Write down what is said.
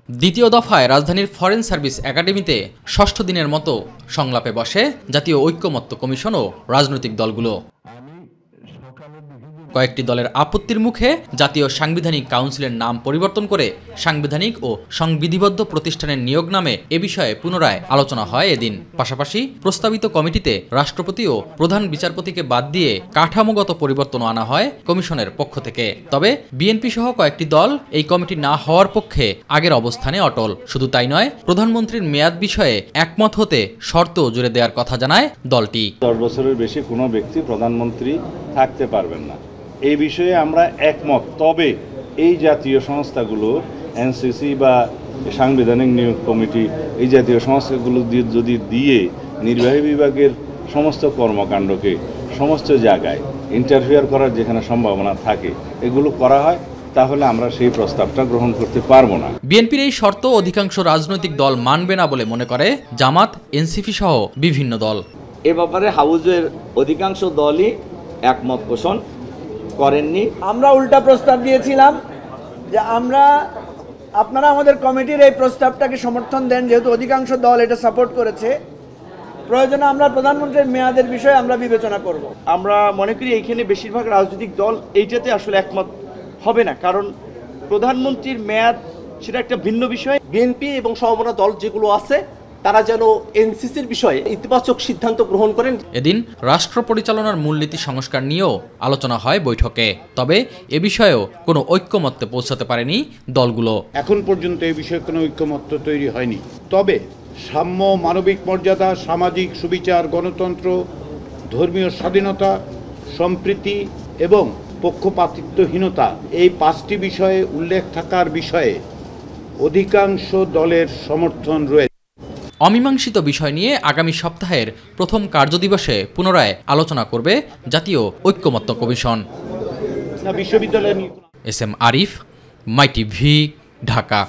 দ্বিতীয় দফায় রাজধানীর ফরেন সার্ভিস একাডেমিতে ষষ্ঠ দিনের মতো সংলাপে বসে জাতীয় ঐক্যমত্য কমিশন ও রাজনৈতিক দলগুলো। কয়েকটি দলের আপত্তির মুখে জাতীয় সাংবিধানিক কাউন্সিলের নাম পরিবর্তন করে সাংবিধানিক ও সংবিধিবদ্ধ প্রতিষ্ঠানের নিয়োগ নামে এ বিষয়ে পুনরায় আলোচনা হয় এদিন। পাশাপাশি প্রস্তাবিত কমিটিতে রাষ্ট্রপতি ও প্রধান বিচারপতিকে বাদ দিয়ে কাঠামোগত পরিবর্তন আনা হয় কমিশনের পক্ষ থেকে। তবে বিএনপি সহ কয়েকটি দল এই কমিটি না হওয়ার পক্ষে আগের অবস্থানে অটল। শুধু তাই নয়, প্রধানমন্ত্রীর মেয়াদ বিষয়ে একমত হতে শর্ত জুড়ে দেওয়ার কথা জানায় দলটি। 10 বছরের বেশি কোনো ব্যক্তি প্রধানমন্ত্রী থাকতে পারবেন না, এই বিষয়ে আমরা একমত। তবে এই জাতীয় সংস্থাগুলো এনসিসি বা সাংবিধানিক নিয়োগ কমিটি, এই জাতীয় সংস্থাগুলো যদি দিয়ে নির্বাহী বিভাগের সমস্ত কর্মকাণ্ডকে সমস্ত জায়গায় ইন্টারফেয়ার করার যেখানে সম্ভাবনা থাকে এগুলো করা হয়, তাহলে আমরা সেই প্রস্তাবটা গ্রহণ করতে পারবো না। বিএনপির এই শর্ত অধিকাংশ রাজনৈতিক দল মানবে না বলে মনে করে জামাত, এনসিপি সহ বিভিন্ন দল। এ ব্যাপারে হাউজের অধিকাংশ দলই একমত পোষণ করেননি। আমরা উল্টা প্রস্তাব দিয়েছিলাম যে আপনারা আমাদের কমিটির এই প্রস্তাবটাকে সমর্থন দেন, যেহেতু অধিকাংশ দল এটা সাপোর্ট করেছে। প্রয়োজনে আমরা প্রধানমন্ত্রীর মেয়াদের বিষয়ে আমরা বিবেচনা করব। আমরা মনে করি এইখানে বেশিরভাগ রাজনৈতিক দল এইটাতে আসলে একমত হবে না, কারণ প্রধানমন্ত্রীর মেয়াদ সেটা একটা ভিন্ন বিষয়। বিএনপি এবং সমমনা দল যেগুলো আছে তারা যেন এনসিসির বিষয়ে ইতিবাচক সিদ্ধান্ত গ্রহণ করেন। এদিন রাষ্ট্র পরিচালনার মূলনীতি সংস্কার নিয়েও আলোচনা হয় বৈঠকে। তবে এ বিষয়েও কোনো ঐক্যমত্যে পৌঁছাতে পারেনি দলগুলো। এখন পর্যন্ত এই বিষয়ে কোনো ঐক্যমত্য তৈরি হয়নি। তবে সাম্য, মানবিক মর্যাদা, সামাজিক সুবিচার, গণতন্ত্র, ধর্মীয় স্বাধীনতা, সম্প্রীতি এবং পক্ষপাতিত্বহীনতা, এই 5টি বিষয়ে উল্লেখ থাকার বিষয়ে অধিকাংশ দলের সমর্থন রয়েছে। অমীমাংসিত বিষয় নিয়ে আগামী সপ্তাহের প্রথম কার্যদিবসে পুনরায় আলোচনা করবে জাতীয় ঐক্যমত্য কমিশন। এস এম আরিফ, মাই টিভি, ঢাকা।